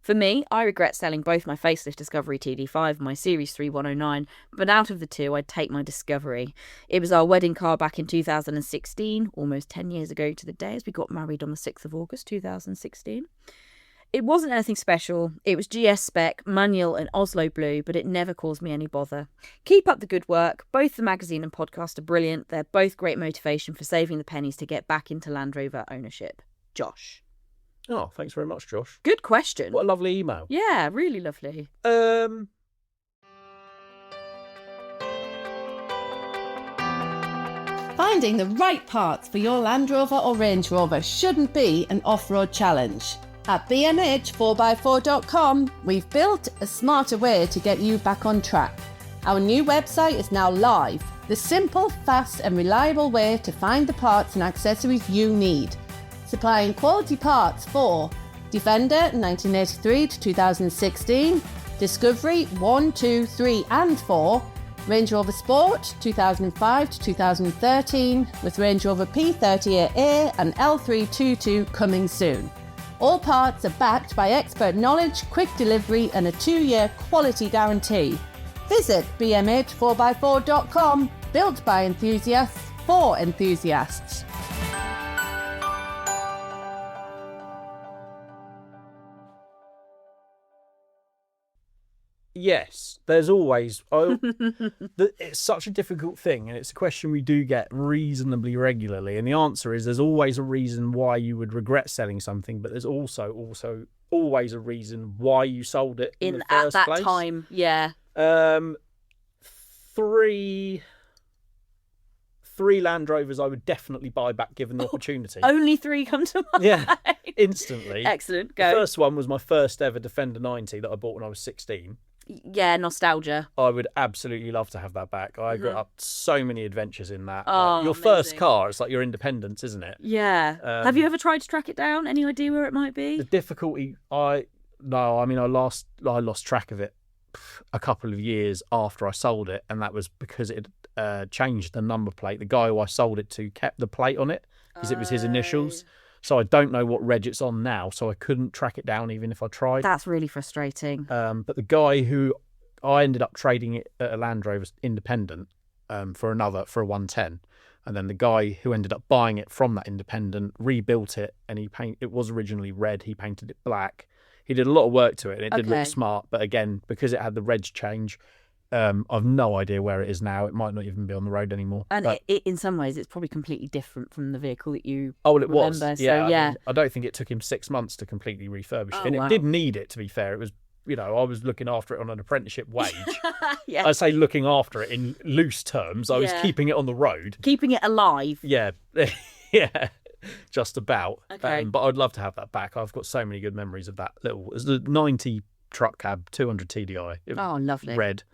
For me, I regret selling both my facelift Discovery TD5 and my Series 3 109, but out of the two, I'd take my Discovery. It was our wedding car back in 2016, almost 10 years ago to the day, as we got married on the 6th of August 2016. It wasn't anything special. It was GS spec, manual and Oslo blue, but it never caused me any bother. Keep up the good work. Both the magazine and podcast are brilliant. They're both great motivation for saving the pennies to get back into Land Rover ownership. Josh. Oh, thanks very much, Josh. Good question. What a lovely email. Yeah, really lovely. Finding the right parts for your Land Rover or Range Rover shouldn't be an off-road challenge. At bmh4x4.com, we've built a smarter way to get you back on track. Our new website is now live, the simple, fast and reliable way to find the parts and accessories you need. Supplying quality parts for Defender 1983 to 2016, Discovery 1, 2, 3 and 4, Range Rover Sport 2005 to 2013 with Range Rover P38A and L322 coming soon. All parts are backed by expert knowledge, quick delivery and a 2-year quality guarantee. Visit bmh4x4.com, built by enthusiasts for enthusiasts. Yes, there's always... it's such a difficult thing, and it's a question we do get reasonably regularly, and the answer is there's always a reason why you would regret selling something, but there's also always a reason why you sold it in the first at that place. time. Yeah. Three Land Rovers I would definitely buy back given the opportunity. Only 3 come to mind. Yeah, instantly. Excellent. Go. The first one was my first ever Defender 90 that I bought when I was 16. Yeah, nostalgia. I would absolutely love to have that back. I got up so many adventures in that. Oh, your amazing. First car, it's like your independence, isn't it? Yeah. Have you ever tried to track it down? Any idea where it might be? The difficulty, I lost track of it a couple of years after I sold it, and that was because it changed the number plate. The guy who I sold it to kept the plate on it because it was his initials. So I don't know what reg it's on now, so I couldn't track it down even if I tried. That's really frustrating. But the guy who I ended up trading it at a Land Rover independent for a 110, and then the guy who ended up buying it from that independent rebuilt it, and it was originally red. He painted it black. He did a lot of work to it, and it did look smart. But again, because it had the reg change, I've no idea where it is now. It might not even be on the road anymore. And it, in some ways, it's probably completely different from the vehicle that you remember. Was. Yeah, yeah. I don't think it took him 6 months to completely refurbish it. And wow. it did need it, to be fair. It was, I was looking after it on an apprenticeship wage. Yeah. I say looking after it in loose terms. I was keeping it on the road. Keeping it alive. Yeah. Yeah. Just about. Okay. But I'd love to have that back. I've got so many good memories of that little... It was the 90 truck cab, 200 TDI. Lovely. Red.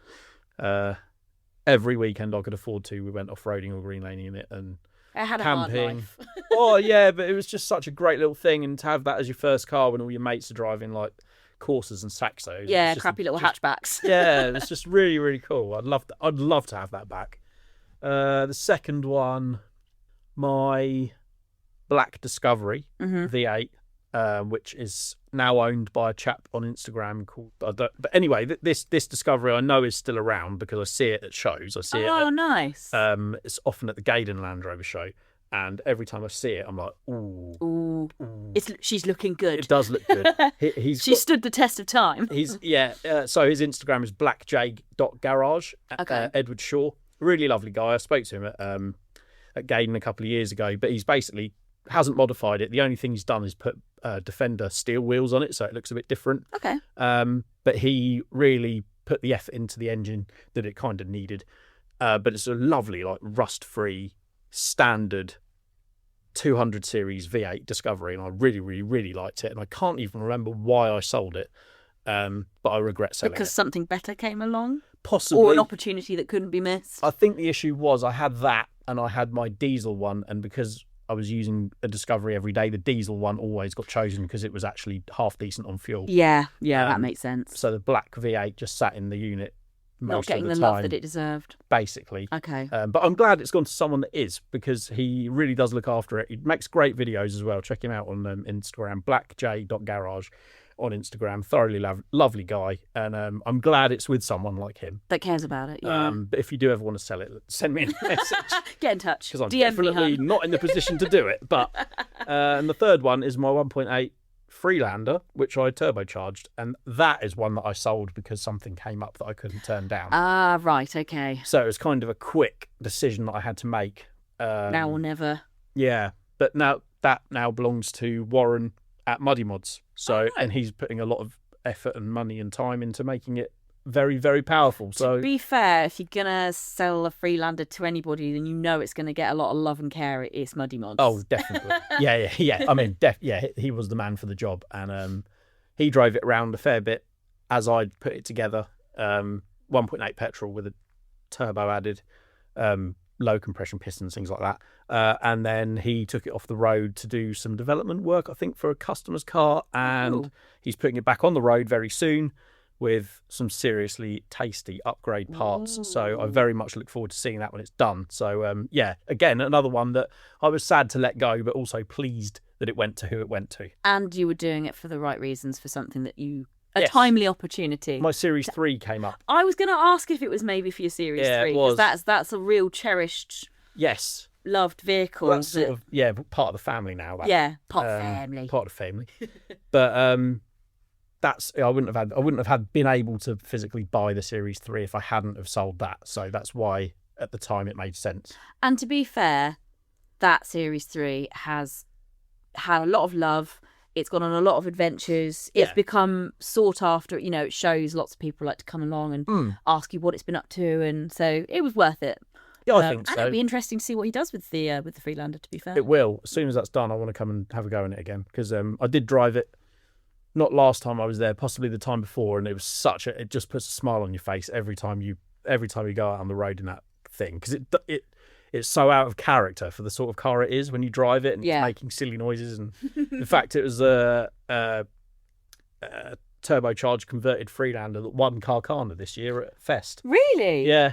Every weekend I could afford to, we went off-roading or green laning in it and it had camping. A hard life. Oh, yeah, but it was just such a great little thing. And to have that as your first car when all your mates are driving, like, Corsas and Saxos. Yeah, crappy little hatchbacks. Yeah, it's just really, really cool. I'd love to have that back. The second one, my Black Discovery V8, which is now owned by a chap on Instagram called... But anyway, this Discovery I know is still around because I see it at shows. I see it. Oh, nice. It's often at the Gaydon Land Rover show, and every time I see it, I'm like, ooh. She's looking good. It does look good. She stood the test of time. So his Instagram is blackj.garage. Okay. Edward Shaw, really lovely guy. I spoke to him at Gaydon a couple of years ago, but he's basically hasn't modified it. The only thing he's done is put Defender steel wheels on it, so it looks a bit different. Okay. But he really put the effort into the engine that it kind of needed. But it's a lovely, like, rust-free, standard 200 series V8 Discovery, and I really, really, really liked it. And I can't even remember why I sold it, but I regret selling it. Because something better came along? Possibly. Or an opportunity that couldn't be missed? I think the issue was I had that, and I had my diesel one, and because I was using a Discovery every day, the diesel one always got chosen because it was actually half decent on fuel. Yeah, that makes sense. So the black V8 just sat in the unit most Not getting of the time, love that it deserved. basically. Okay. But I'm glad it's gone to someone that is, because he really does look after it. He makes great videos as well. Check him out on Instagram, blackj.garage on Instagram. Thoroughly lovely guy, and I'm glad it's with someone like him That cares about it, yeah. But if you do ever want to sell it, send me a message. Get in touch. Because I'm DM definitely me, not in the position to do it. But and the third one is my 1.8 Freelander, which I turbocharged, and that is one that I sold because something came up that I couldn't turn down. Ah, right, okay. So it was kind of a quick decision that I had to make. Now or never. Yeah, but that now belongs to Warren at Muddy Mods. So, and he's putting a lot of effort and money and time into making it very, very powerful. So, to be fair, if you're gonna sell a Freelander to anybody, then you know it's gonna get a lot of love and care. It's Muddy Mods. Oh, definitely. yeah. I mean, he was the man for the job, and he drove it around a fair bit as I'd put it together. 1.8 petrol with a turbo added, low compression pistons, things like that. And then he took it off the road to do some development work, I think, for a customer's car, and he's putting it back on the road very soon with some seriously tasty upgrade parts. So I very much look forward to seeing that when it's done. So again, another one that I was sad to let go, but also pleased that it went to who it went to. And you were doing it for the right reasons, for something that you... A timely opportunity. My Series 3 came up. I was going to ask if it was maybe for your Series 3. It was. That's a real cherished... Yes. Loved vehicle. Well, that's sort of, part of the family now. That. Yeah, part of family. Part of the family. But that's... I wouldn't have been able to physically buy the Series 3 if I hadn't have sold that. So that's why at the time it made sense. And to be fair, that Series 3 has had a lot of love. It's gone on a lot of adventures. It's become sought after. You know, it shows lots of people like to come along and ask you what it's been up to, and so it was worth it. Yeah, I think so. And it'll be interesting to see what he does with the Freelander. To be fair, it will. As soon as that's done, I want to come and have a go in it again, because I did drive it. Not last time I was there, possibly the time before, and it was it just puts a smile on your face every time you go out on the road in that thing, because it's so out of character for the sort of car it is when you drive it, and it's making silly noises. And in fact, it was a turbocharged converted Freelander that won Carcana this year at Fest. Really? Yeah.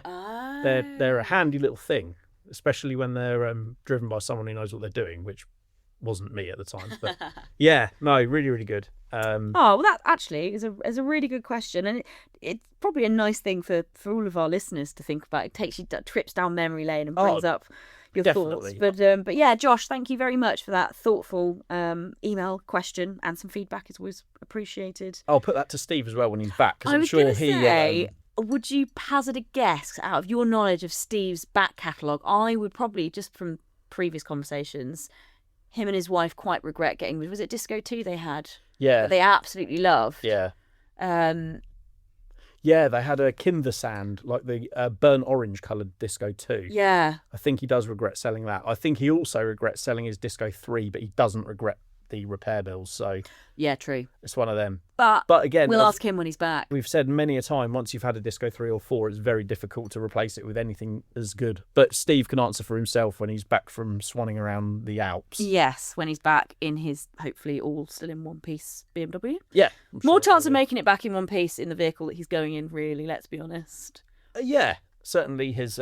They're a handy little thing, especially when they're driven by someone who knows what they're doing, which wasn't me at the time. But really, really good. Well, that actually is a really good question, and it's probably a nice thing for all of our listeners to think about. It takes you trips down memory lane and brings up your thoughts. But yeah, Josh, thank you very much for that thoughtful email question, and some feedback is always appreciated. I'll put that to Steve as well when he's back, because I'm sure he. Say, would you hazard a guess out of your knowledge of Steve's back catalogue? I would probably, just from previous conversations, him and his wife quite regret getting... Was it Disco 2 they had? Yeah. That they absolutely loved. Yeah. Yeah, they had a Kinder Sand, like the burnt orange coloured Disco 2. Yeah. I think he does regret selling that. I think he also regrets selling his Disco 3, but he doesn't regret the repair bills. So yeah, true. It's one of them. But again, we'll ask him when he's back. We've said many a time, once you've had a Disco 3 or 4, it's very difficult to replace it with anything as good. But Steve can answer for himself when he's back from swanning around the Alps. Yes, when he's back in his, hopefully all still in one piece BMW. Yeah. More chance of making it back in one piece in the vehicle that he's going in, really, let's be honest. Yeah, certainly his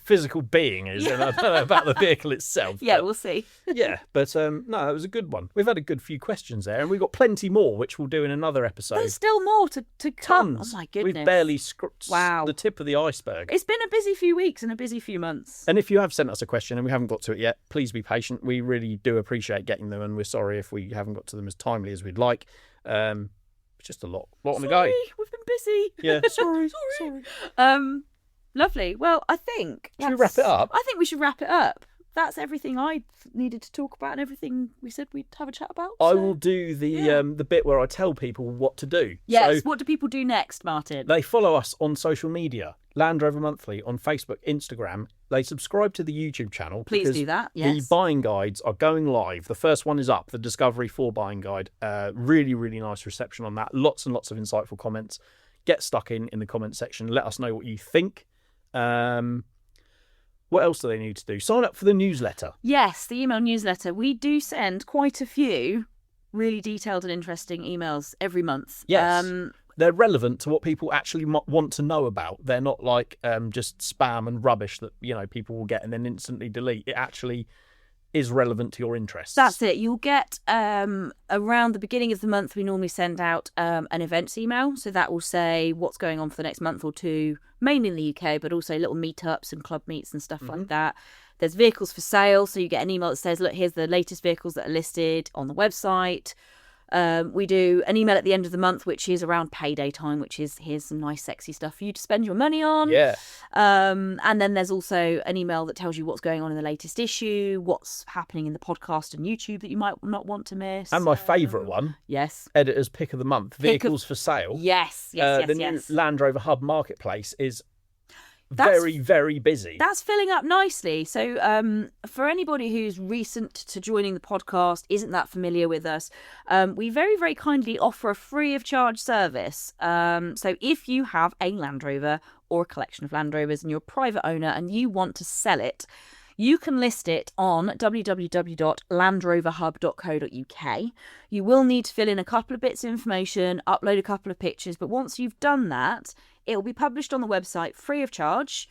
physical being is, and I don't know about the vehicle itself. Yeah, we'll see. Yeah, but no, it was a good one. We've had a good few questions there, and we've got plenty more, which we'll do in another episode. There's still more to come. Tons. Oh my goodness. We've barely scratched the tip of the iceberg. It's been a busy few weeks and a busy few months. And if you have sent us a question and we haven't got to it yet, please be patient. We really do appreciate getting them, and we're sorry if we haven't got to them as timely as we'd like. It's just a lot on the go. We've been busy. Yeah, sorry. Lovely. Well, I think... Should we wrap it up? I think we should wrap it up. That's everything I needed to talk about and everything we said we'd have a chat about. So. I will do the bit where I tell people what to do. Yes, so what do people do next, Martin? They follow us on social media, Land Rover Monthly on Facebook, Instagram. They subscribe to the YouTube channel. Please do that, yes. The buying guides are going live. The first one is up, the Discovery 4 buying guide. Really, really nice reception on that. Lots and lots of insightful comments. Get stuck in the comment section. Let us know what you think. What else do they need to do? Sign up for the newsletter. Yes, the email newsletter. We do send quite a few really detailed and interesting emails every month. Yes. They're relevant to what people actually want to know about. They're not like just spam and rubbish that people will get and then instantly delete. It actually is relevant to your interests. That's it. You'll get around the beginning of the month, we normally send out an events email. So that will say what's going on for the next month or two, mainly in the UK, but also little meetups and club meets and stuff like that. There's vehicles for sale. So you get an email that says, look, here's the latest vehicles that are listed on the website. We do an email at the end of the month, which is around payday time, which is here's some nice sexy stuff for you to spend your money on. Yeah. And then there's also an email that tells you what's going on in the latest issue, what's happening in the podcast and YouTube that you might not want to miss. And my favourite one. Yes. Editor's Pick of the Month. Vehicles for sale. Yes. The new Land Rover Hub Marketplace is very, very busy. That's filling up nicely. So for anybody who's recent to joining the podcast, isn't that familiar with us, we very, very kindly offer a free of charge service. So if you have a Land Rover or a collection of Land Rovers and you're a private owner and you want to sell it, you can list it on www.landroverhub.co.uk. You will need to fill in a couple of bits of information, upload a couple of pictures, but once you've done that, it will be published on the website free of charge.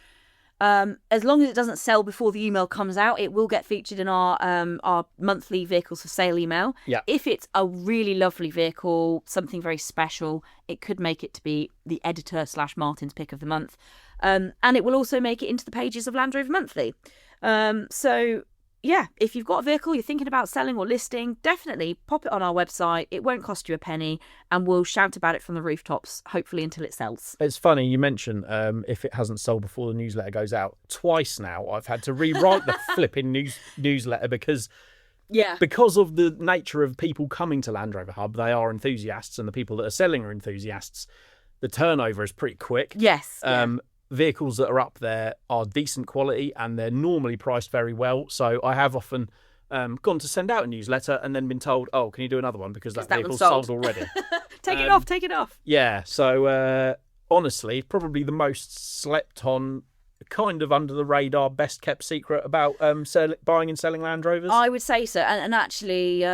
As long as it doesn't sell before the email comes out, it will get featured in our monthly vehicles for sale email. Yeah. If it's a really lovely vehicle, something very special, it could make it to be the editor / Martin's pick of the month. And it will also make it into the pages of Land Rover Monthly. So yeah, if you've got a vehicle you're thinking about selling or listing, definitely pop it on our website. It won't cost you a penny, and we'll shout about it from the rooftops, hopefully until it sells. It's funny you mention if it hasn't sold before the newsletter goes out. Twice now I've had to rewrite the flipping newsletter because of the nature of people coming to Land Rover Hub. They are enthusiasts, and the people that are selling are enthusiasts. The turnover is pretty quick. Yes. Vehicles that are up there are decent quality and they're normally priced very well. So I have often gone to send out a newsletter and then been told, oh, can you do another one? Because that vehicle's sold already. Take it off. Yeah. So honestly, probably the most slept on, kind of under the radar, best kept secret about buying and selling Land Rovers. I would say so. And actually,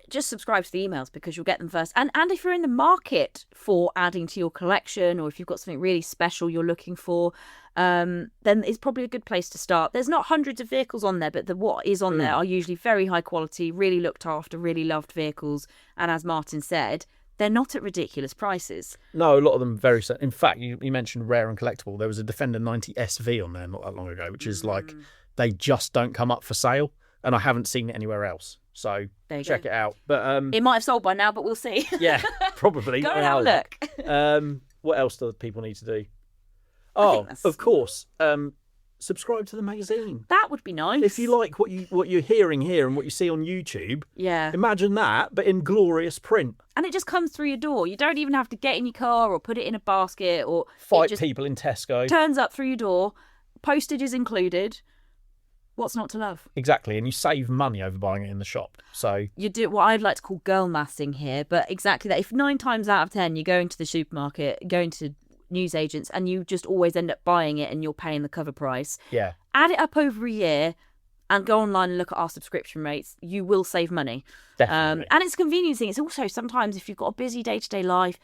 just subscribe to the emails because you'll get them first. And if you're in the market for adding to your collection, or if you've got something really special you're looking for, then it's probably a good place to start. There's not hundreds of vehicles on there, but what is on there are usually very high quality, really looked after, really loved vehicles. And as Martin said, they're not at ridiculous prices. No, a lot of them very... In fact, you mentioned rare and collectible. There was a Defender 90 SV on there not that long ago, which is like, they just don't come up for sale. And I haven't seen it anywhere else. So check it out. But it might have sold by now, but we'll see. Yeah, probably. Go and have a look. What else do people need to do? Oh, of course. Subscribe to the magazine. That would be nice. If you like what you're hearing here and what you see on YouTube, imagine that, but in glorious print. And it just comes through your door. You don't even have to get in your car or put it in a basket or fight people in Tesco. Turns up through your door. Postage is included. What's not to love? Exactly, and you save money over buying it in the shop. So you do what I'd like to call girl massing here, but exactly that. If 9 times out of 10 you're going to the supermarket, going to newsagents, and you just always end up buying it and you're paying the cover price, add it up over a year and go online and look at our subscription rates, you will save money. Definitely. And it's a convenience thing. It's also sometimes if you've got a busy day-to-day life,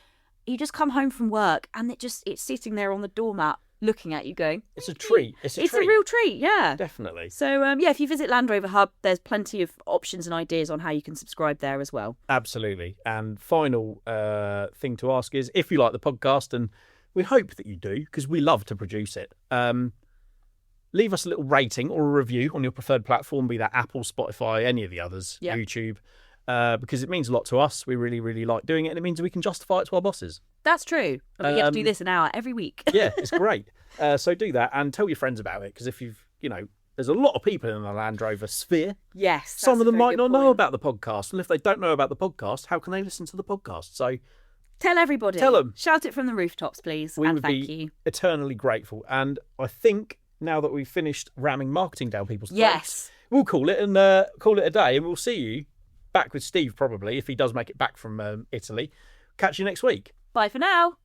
you just come home from work and it's sitting there on the doormat looking at you going, it's a treat. It's a real treat, yeah. Definitely. So, if you visit Land Rover Hub, there's plenty of options and ideas on how you can subscribe there as well. Absolutely. And final thing to ask is, if you like the podcast, and we hope that you do, because we love to produce it, leave us a little rating or a review on your preferred platform, be that Apple, Spotify, any of the others, YouTube, because it means a lot to us. We really, really like doing it, and it means we can justify it to our bosses. That's true. And we get to do this an hour every week. Yeah, it's great. So do that and tell your friends about it, because if there's a lot of people in the Land Rover sphere. Yes. Some of them might not know about the podcast. And if they don't know about the podcast, how can they listen to the podcast? So tell everybody. Tell them. Shout it from the rooftops, please. We and would thank be you. Eternally grateful. And I think now that we've finished ramming marketing down people's throats, we'll call it a day, and we'll see you back with Steve probably, if he does make it back from Italy. Catch you next week. Bye for now.